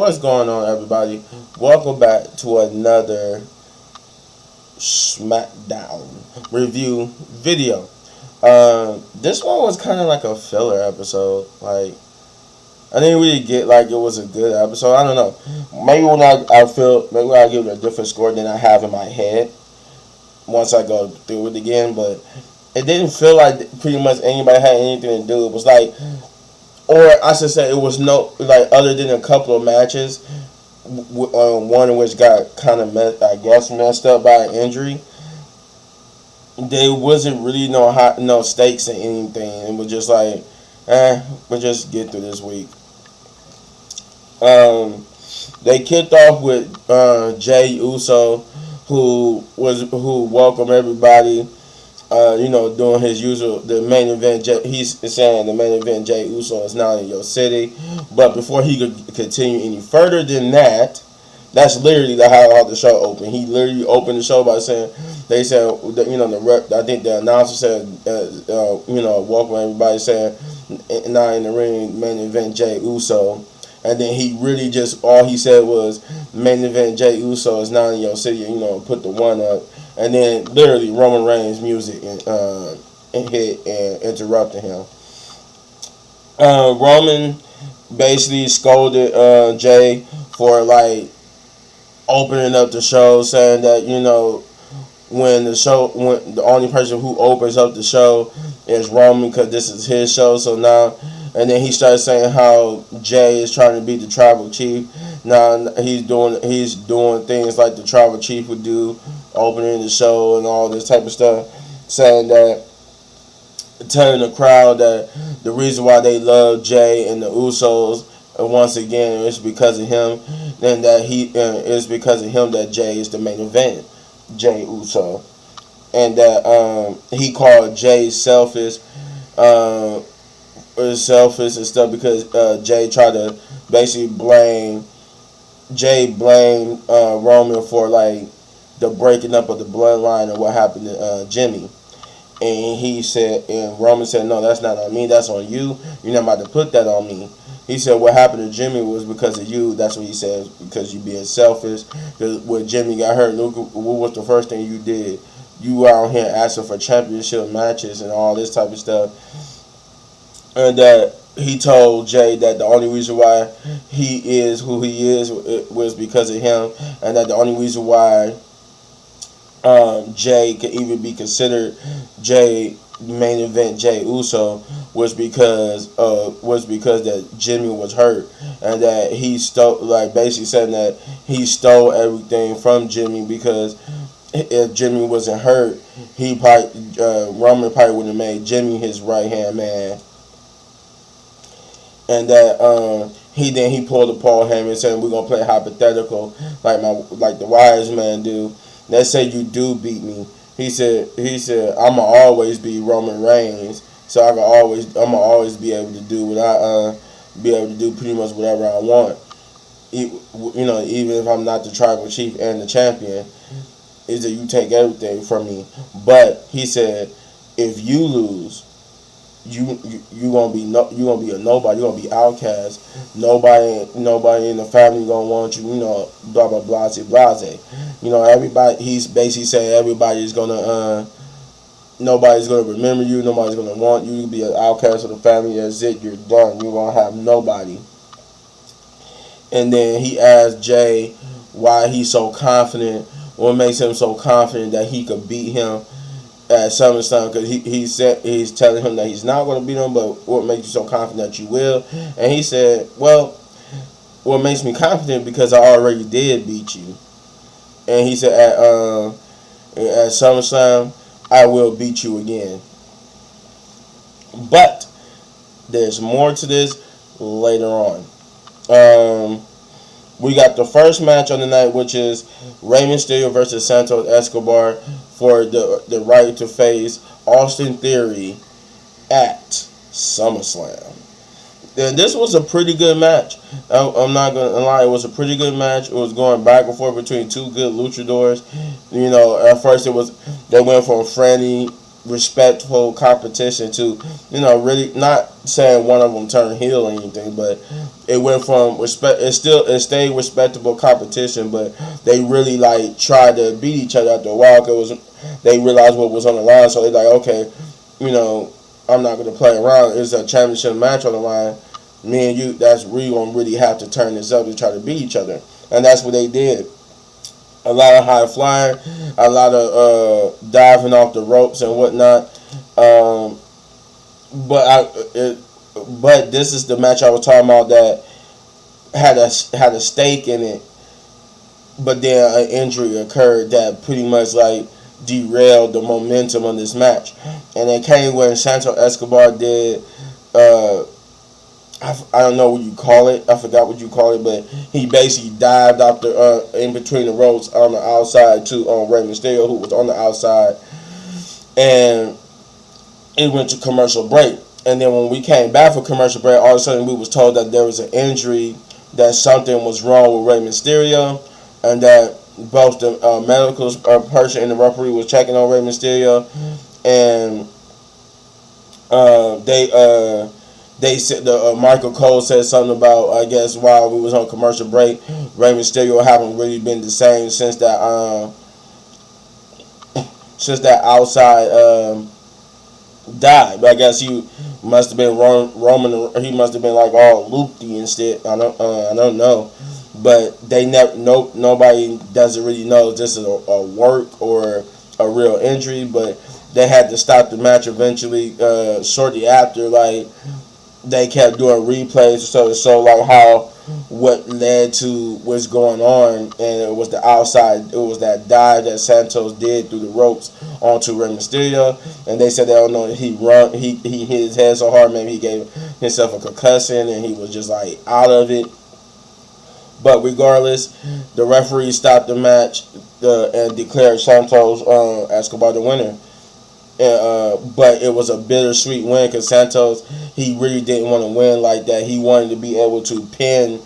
what's going on, everybody? Welcome back to another Smackdown review video. This one was kind of like a filler episode. Like, I didn't really get like it was a good episode. I don't know. Maybe when maybe I'll give it a different score than I have in my head once I go through it again. But it didn't feel like pretty much anybody had anything to do. It was like, or I should say, it was no, like, other than a couple of matches, one in which got kind of messed up by an injury. There wasn't really no stakes in anything. It was just like, we'll just get through this week. They kicked off with Jey Uso, who welcomed everybody. Doing his usual, the main event. He's saying the main event, Jey Uso, is now in your city. But before he could continue any further than that, that's literally how the show opened. He literally opened the show by saying, they said, I think the announcer said, welcome everybody, saying, now in the ring, main event, Jey Uso. And then he really just, all he said was, main event, Jey Uso is now in your city, put the one up. And then literally Roman Reigns' music and hit and interrupted him. Roman basically scolded Jey for like opening up the show, saying that when the only person who opens up the show is Roman because this is his show. So now, and then he started saying how Jey is trying to be the tribal chief. Now he's doing things like the tribal chief would do, opening the show and all this type of stuff, saying that, telling the crowd that the reason why they love Jey and the Usos, once again, is because of him, and that it's because of him that Jey is the main event, Jey Uso, and that he called Jey selfish and stuff because Jey tried to basically blame Roman for like the breaking up of the bloodline and what happened to Jimmy. And he said, and Roman said, no, that's not on me, that's on you. You're not about to put that on me. He said what happened to Jimmy was because of you. That's what he said, because you being selfish. Because when Jimmy got hurt, look, what was the first thing you did? You were out here asking for championship matches and all this type of stuff. And that he told Jey that the only reason why he is who he is was because of him, and that the only reason why Jey could even be considered main event Jey Uso was because that Jimmy was hurt, and that he stole, like basically saying that he stole everything from Jimmy, because if Jimmy wasn't hurt, Roman probably would have made Jimmy his right hand man. And that he pulled a Paul Heyman saying, we're gonna play hypothetical like the wise man do. Let's say you do beat me. He said I'ma always be Roman Reigns, so I'ma always be able to do pretty much whatever I want. Even if I'm not the tribal chief and the champion, is that you take everything from me. But he said, if you lose, you gonna be a nobody. You gonna be outcast. Nobody in the family gonna want you. Blah blah blah blase. Everybody. He's basically saying everybody's gonna nobody's gonna remember you. Nobody's gonna want you. You be an outcast of the family. That's it. You're done. You're gonna have nobody. And then he asked Jey why he's so confident. What makes him so confident that he could beat him at SummerSlam, because he's telling him that he's not going to beat him, but what makes you so confident that you will? And he said, well, what makes me confident because I already did beat you. And he said at SummerSlam, I will beat you again. But there's more to this later on. We got the first match on the night, which is Rey Mysterio versus Santos Escobar for the right to face Austin Theory at SummerSlam. And this was a pretty good match. I'm not going to lie, it was a pretty good match. It was going back and forth between two good luchadors. At first they went from friendly respectful competition to, really not saying one of them turned heel or anything, but it went from respect. It stayed respectable competition, but they really like tried to beat each other after a while because they realized what was on the line. So they like, okay, I'm not gonna play around. It's a championship match on the line. Me and you, we gonna really have to turn this up to try to beat each other, and that's what they did. A lot of high flying, a lot of diving off the ropes and whatnot. But this is the match I was talking about that had a stake in it, but then an injury occurred that pretty much like derailed the momentum of this match, and it came when Santos Escobar did. I don't know what you call it. I forgot what you call it, but he basically dived off in between the ropes on the outside to Rey Mysterio, who was on the outside, and it went to commercial break. And then when we came back for commercial break, all of a sudden we was told that there was an injury, that something was wrong with Rey Mysterio, and that both the medical person and the referee was checking on Rey Mysterio, and they said Michael Cole said something about, I guess, while we was on commercial break, Rey Mysterio haven't really been the same since that outside died. But I guess he must have been roaming. He must have been like all loopy and shit. I don't know, but they nobody doesn't really know if this is a work or a real injury. But they had to stop the match eventually. Shortly after, like, they kept doing replays so like how what led to what's going on, and it was the outside. It was that dive that Santos did through the ropes onto Rey Mysterio, and they said they don't know he hit his head so hard, maybe he gave himself a concussion and he was just like out of it. But regardless, the referee stopped the match and declared Santos Escobar the winner. But it was a bittersweet win because Santos, he really didn't want to win like that. He wanted to be able to pin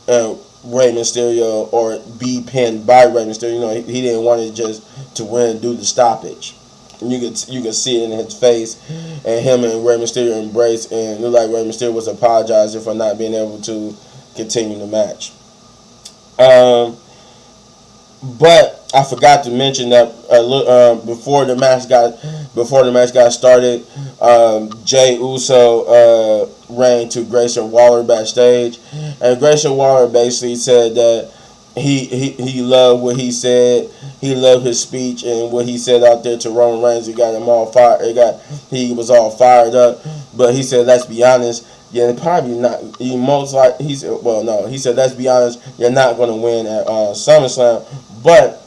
Rey Mysterio or be pinned by Rey Mysterio. He didn't want it just to win due to stoppage. And you could see it in his face, and him and Rey Mysterio embraced, and it looked like Rey Mysterio was apologizing for not being able to continue the match. But I forgot to mention that before the match got started, Jey Uso ran to Grayson Waller backstage, and Grayson Waller basically said that he loved what he said. He loved his speech and what he said out there to Roman Reigns. It got him all fired. He was all fired up. But he said, let's be honest. Yeah, probably not. He said, well, no. He said, let's be honest. You're not going to win at SummerSlam. But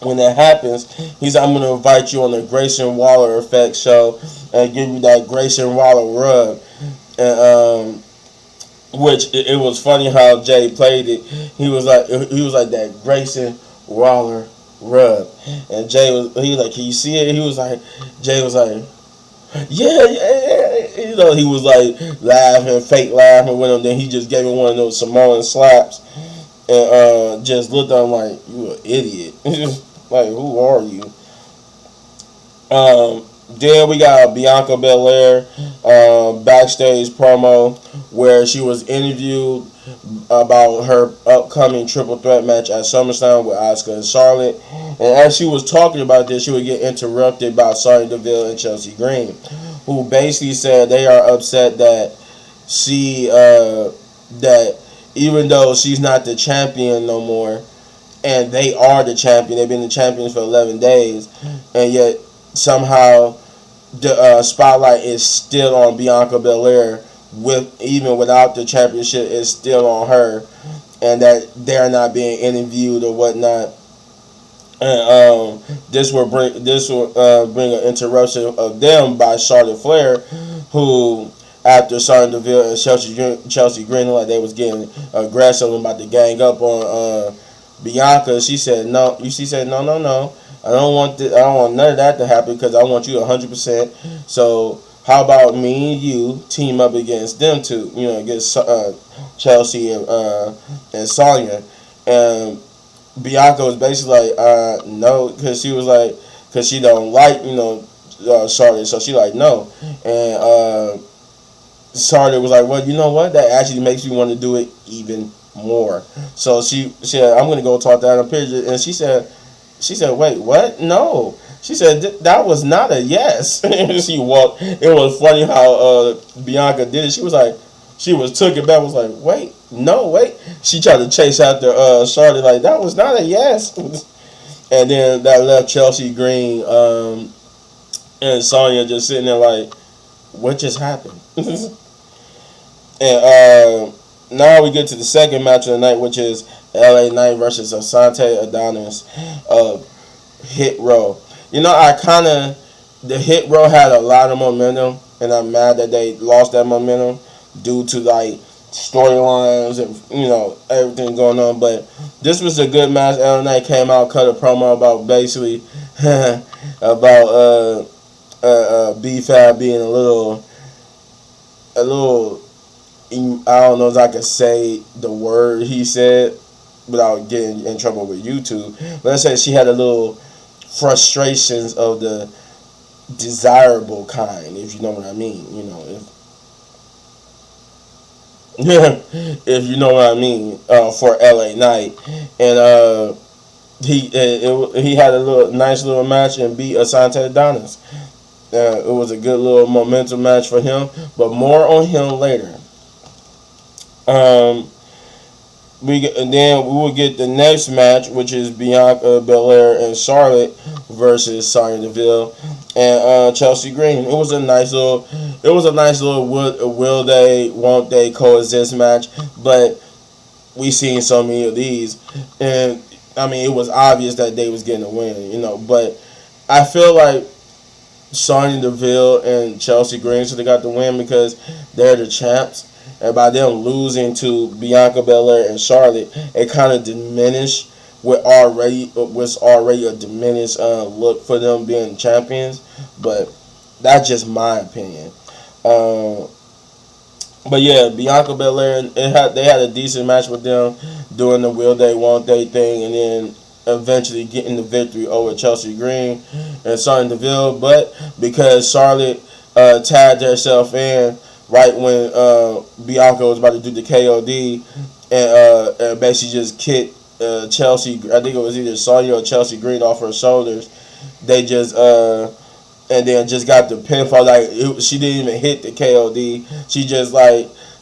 when that happens, he said, I'm going to invite you on the Grayson Waller Effect show and give you that Grayson Waller rub. And which it was funny how Jay played it. He was like that Grayson Waller rub, and Jay was like, can you see it? Jay was like, yeah. He was like laughing, fake laughing with him. Then he just gave him one of those Samoan slaps, and just looked at him like, you an idiot. Like, who are you? Then we got Bianca Belair backstage promo where she was interviewed about her upcoming triple threat match at SummerSlam with Asuka and Charlotte. And as she was talking about this, she would get interrupted by Sonya Deville and Chelsea Green, who basically said they are upset that that even though she's not the champion no more, and they are the champion, they've been the champions for 11 days, and yet somehow the spotlight is still on Bianca Belair, even without the championship, it's still on her, and that they're not being interviewed or whatnot. And this will bring an interruption of them by Charlotte Flair, who, after Sonya Deville and Chelsea Green, like they was getting aggressive and about to gang up on Bianca, she said no. I don't want none of that to happen because I want you 100%. So how about me and you team up against them two? Against Chelsea and Sonya. And Bianca was basically like, no, because she was like, because she don't like Charlotte. So she like, no. And Charlotte was like, well, you know what? That actually makes me want to do it even more. So she said, I'm going to go talk to Adam Page. And she said, wait, what? No. She said, that was not a yes. She walked. It was funny how Bianca did it. She was like, she was took it back, was like, wait, no, wait. She tried to chase after Charlotte, like, that was not a yes. And then that left Chelsea Green and Sonya just sitting there like, what just happened? And now we get to the second match of the night, which is LA Knight versus Asante Adonis. Hit Row. You know, the Hit Row had a lot of momentum, and I'm mad that they lost that momentum due to like storylines and, you know, everything going on. But this was a good match. LA Knight came out, cut a promo about basically about B-Fab being a little I don't know if I could say the word he said without getting in trouble with YouTube. But let's say she had a little frustrations of the desirable kind, if you know what I mean. You know, if you know what I mean, for LA Knight. And he had a nice little match and beat Asante Adonis. It was a good little momentum match for him, but more on him later. Then we will get the next match, which is Bianca Belair and Charlotte versus Sonya Deville and Chelsea Green. It was a nice little will they, won't they coexist match, but we seen so many of these, and I mean it was obvious that they was getting a win, you know. But I feel like Sonya Deville and Chelsea Green should have got the win because they're the champs. And by them losing to Bianca Belair and Charlotte, it kind of diminished what's already a diminished look for them being champions. But that's just my opinion. But yeah, Bianca Belair, they had a decent match with them doing the will they, won't they thing, and then eventually getting the victory over Chelsea Green and Sonya Deville. But because Charlotte tagged herself in right when Bianca was about to do the KOD, and basically just kicked Chelsea, I think it was either Sonya or Chelsea Green off her shoulders. They just and then just got the pinfall. Like she didn't even hit the KOD. She just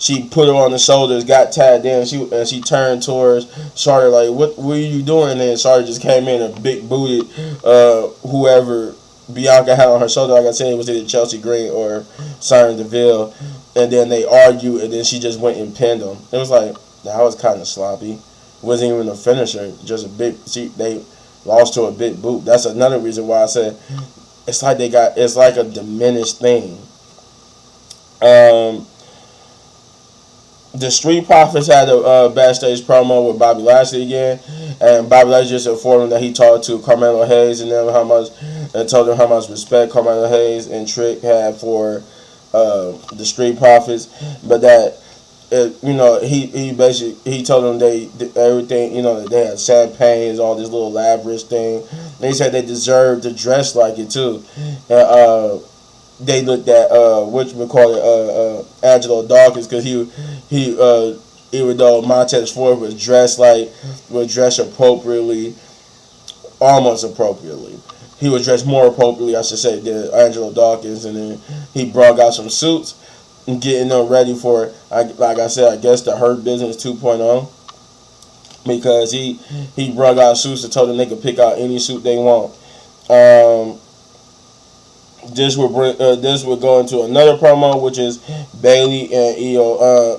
she put her on the shoulders, got tagged in. She turned towards Charlotte like, what are you doing? And then Charlotte just came in and big booted whoever Bianca had on her shoulder. Like I said, it was either Chelsea Green or Sonya Deville. And then they argued, and then she just went and pinned them. It was like, that was kind of sloppy. It wasn't even a finisher, just a big. They lost to a big boot. That's another reason why I said it's like a diminished thing. The Street Profits had a backstage promo with Bobby Lashley again, and Bobby Lashley just informed him that he talked to Carmelo Hayes and them and told them how much respect Carmelo Hayes and Trick had for the Street Profits, but that he told them they did everything, you know, that they had champagnes, all this little lavish thing. They said they deserved to dress like it too, and they looked at Angelo Dawkins, because he even though Montez Ford was dressed appropriately, almost appropriately. He was dressed more appropriately, I should say, than Angelo Dawkins, and then he brought out some suits and getting them ready for, like I said, I guess the Hurt Business 2.0, because he brought out suits and told them they could pick out any suit they want. This would go into another promo, which is Bayley and Io.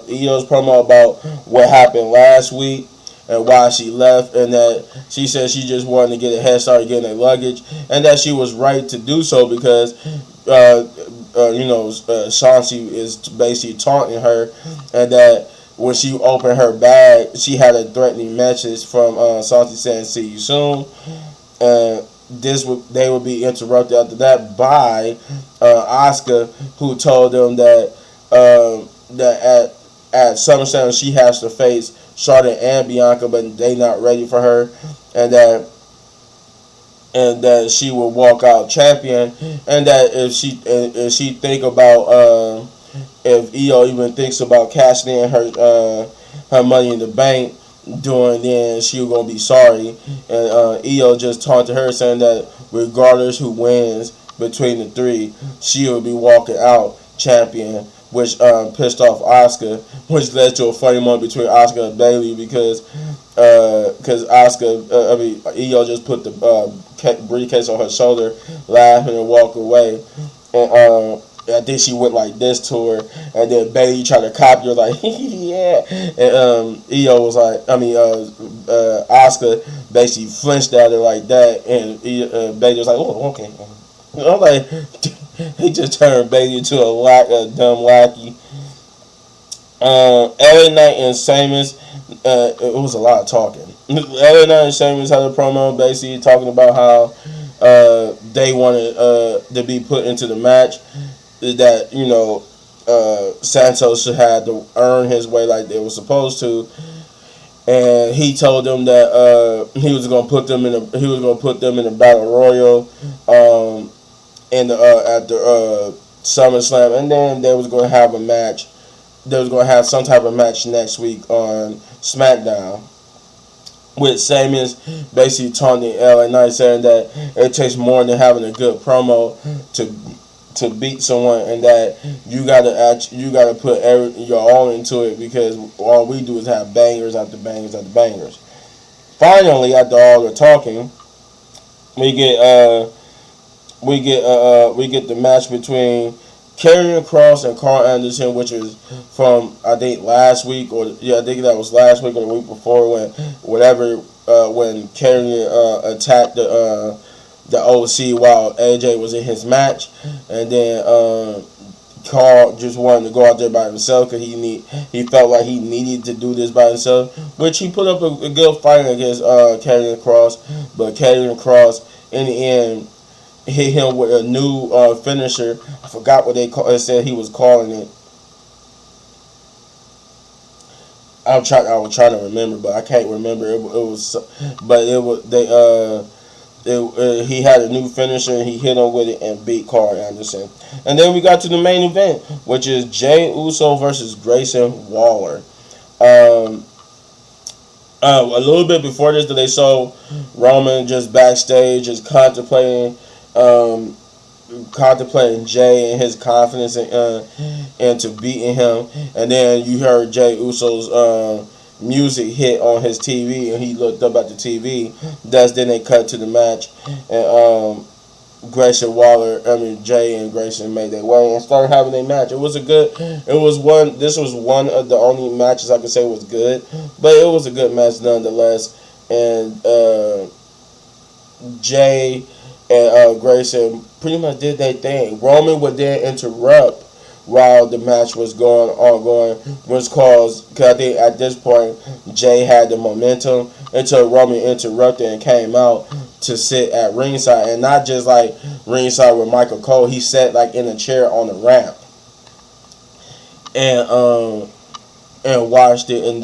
Io's promo about what happened last week and why she left, and that she said she just wanted to get a head start getting her luggage, and that she was right to do so because Shanti is basically taunting her, and that when she opened her bag, she had a threatening message from Shanti saying "see you soon," and they would be interrupted after that by Asuka, who told them that at SummerSlam she has to face Charlotte and Bianca, but they not ready for her, and that and that she would walk out champion, and that if she think about if Io even thinks about cashing in her money in the bank doing, then she was gonna be sorry. And Io just taunted her, saying that regardless who wins between the three, she will be walking out champion, which pissed off Asuka, which led to a funny moment between Asuka and Bayley because Asuka, Io just put the briefcase on her shoulder, laughing and walk away, and I think she went like this to her, and then Bayley tried to copy her, like, yeah. And Io was like, Asuka basically flinched at her like that, and Bayley was like, oh, okay. I'm like, he just turned Bayley into a dumb lackey. LA Knight and Sheamus, it was a lot of talking. LA Knight and Sheamus had a promo basically talking about how they wanted to be put into the match, that, you know, Santos should have to earn his way like they were supposed to, and he told them that he was going to put them in a battle royal at the SummerSlam, and then they was going to have a match. They was going to have some type of match next week on Smackdown, with Sheamus basically taunting LA Knight, saying that it takes more than having a good promo to beat someone, and that you gotta put your all into it, because all we do is have bangers after bangers after bangers. Finally, after all the talking, we get the match between Karrion Kross and Carl Anderson, which is from, I think, last week, I think that was last week or the week before, when Karrion attacked the OC while AJ was in his match, and then Carl just wanted to go out there by himself because he felt like he needed to do this by himself, which he put up a good fight against Karrion Kross, but Karrion Kross in the end hit him with a new finisher. I forgot what they said he was calling it. I was trying to remember, but I can't remember. He had a new finisher, and he hit him with it and beat Carl Anderson. And then we got to the main event, which is Jey Uso versus Grayson Waller. A little bit before this, they saw Roman just backstage, just contemplating Jay and his confidence into beating him. And then you heard Jey Uso's music hit on his TV, and he looked up at the TV. Then they cut to the match, and Jay and Grayson made their way and started having a match. This was one of the only matches I could say was good, but it was a good match nonetheless. And Jay and Grayson pretty much did their thing. Roman would then interrupt while the match was ongoing, was because I think at this point Jay had the momentum until Roman interrupted and came out to sit at ringside, and not just like ringside with Michael Cole. He sat like in a chair on the ramp and watched it, and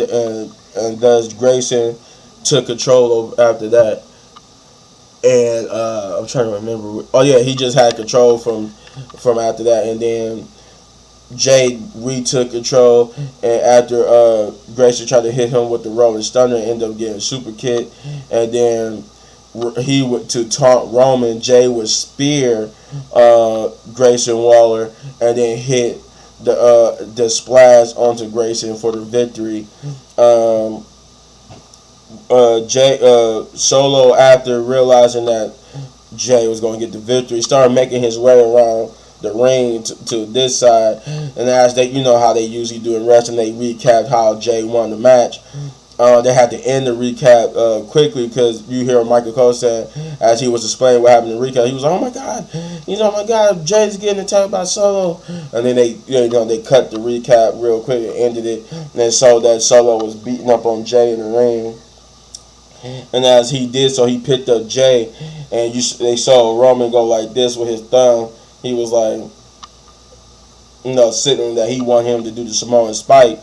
thus Grayson took control after that. And I'm trying to remember. Oh yeah, he just had control from after that, and then Jay retook control, and after Grayson tried to hit him with the Rolling Stunner, ended up getting super kicked, and then he would, to taunt Roman, Jay would spear Grayson Waller, and then hit the splash onto Grayson for the victory. Solo, after realizing that Jay was going to get the victory, started making his way around the ring to this side, and as they, you know how they usually do in wrestling, they recapped how Jay won the match. They had to end the recap quickly, because you hear Michael Cole saying, as he was explaining what happened in the recap, he was like, oh my god, Jay's getting attacked by Solo. And then they cut the recap real quick and ended it, and then so that Solo was beating up on Jay in the ring. And as he did so, he picked up Jay, and they saw Roman go like this with his thumb. He was like, sitting that he wanted him to do the Samoan spike.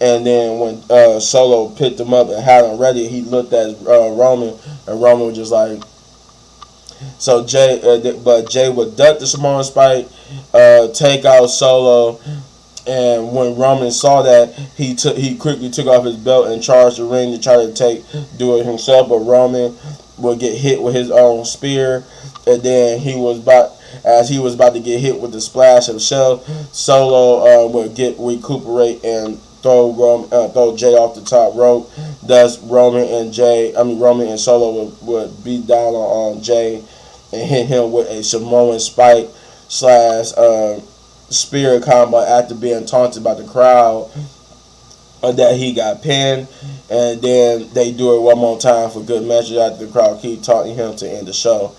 And then when Solo picked him up and had him ready, he looked at Roman, and Roman was just like, So but Jay would duck the Samoan spike, take out Solo. And when Roman saw that, he quickly took off his belt and charged the ring to try to do it himself. But Roman would get hit with his own spear, and then as he was about to get hit with the splash himself, Solo would recuperate and throw Jay off the top rope. Thus, Roman and Solo would beat down on Jay and hit him with a Samoan spike / spear combo after being taunted by the crowd that he got pinned. And then they do it one more time for good measure after the crowd keep taunting him to end the show.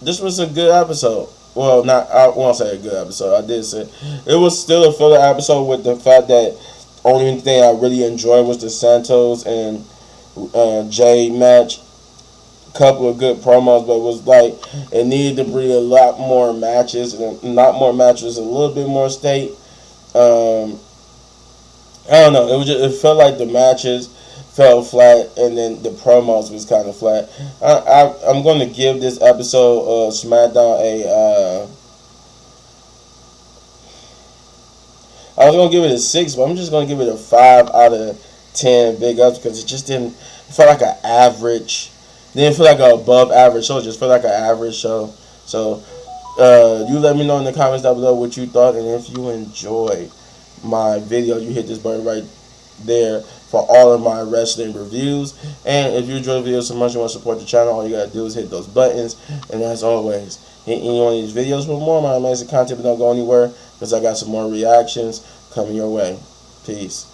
This was a good episode. Well, I won't say a good episode. I did say it was still a filler episode, with the fact that only thing I really enjoyed was the Santos and Jay match. Couple of good promos, but it was like it needed to be a lot more matches, and not more matches, a little bit more state. I don't know. It felt like the matches fell flat, and then the promos was kind of flat. I'm going to give this episode of Smackdown I was going to give it a 6, but I'm just going to give it a 5 out of 10 big ups, because it just didn't. It felt like an average. Didn't feel like an above average show. It just felt like an average show. So, you let me know in the comments down below what you thought, and if you enjoyed my video, you hit this button right there for all of my wrestling reviews. And if you enjoy the video so much you want to support the channel, all you gotta do is hit those buttons. And as always, hit any one of these videos for more of my amazing content, but don't go anywhere, because I got some more reactions coming your way. Peace.